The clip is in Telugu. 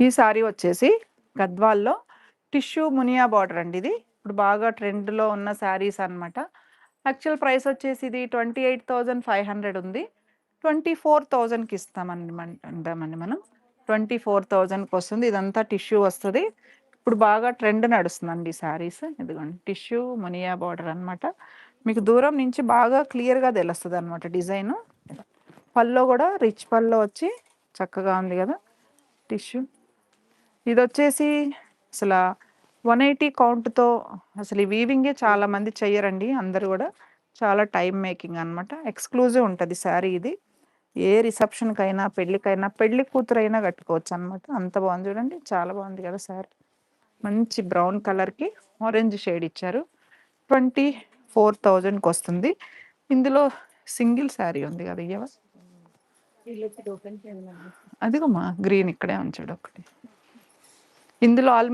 ఈ సారీ వచ్చేసి గద్వాల్లో టిష్యూ మునియా బార్డర్ అండి. ఇది ఇప్పుడు బాగా ట్రెండ్లో ఉన్న శారీస్ అనమాట. యాక్చువల్ ప్రైస్ వచ్చేసి ఇది 28,500 ఉంది. 24,000కి అంటామండి మనం. 24,000కి వస్తుంది. ఇదంతా టిష్యూ వస్తుంది. ఇప్పుడు బాగా ట్రెండ్ నడుస్తుందండి ఈ శారీస్. ఇదిగోండి టిష్యూ మునియా బార్డర్ అనమాట. మీకు దూరం నుంచి బాగా క్లియర్గా తెలుస్తుంది అనమాట డిజైన్. పల్లో కూడా రిచ్ పల్లో వచ్చి చక్కగా ఉంది కదా టిష్యూ. ఇది వచ్చేసి అసలు 180 కౌంట్తో అసలు ఈ వీవింగే చాలా మంది చెయ్యరండి. అందరు కూడా చాలా టైం మేకింగ్ అనమాట. ఎక్స్క్లూజివ్ ఉంటుంది శారీ ఇది. ఏ రిసెప్షన్కైనా పెళ్ళికైనా పెళ్లి కూతురైనా కట్టుకోవచ్చు అనమాట. అంత బాగుంది చూడండి. చాలా బాగుంది కదా శారీ. మంచి బ్రౌన్ కలర్కి ఆరెంజ్ షేడ్ ఇచ్చారు. 24,000కి వస్తుంది. ఇందులో సింగిల్ శారీ ఉంది కదా ఇయ్యవా, అదిగోమ్మా గ్రీన్ ఇక్కడే ఉంచాడు ఒకటి. ఇందులో ఆల్మోస్ట్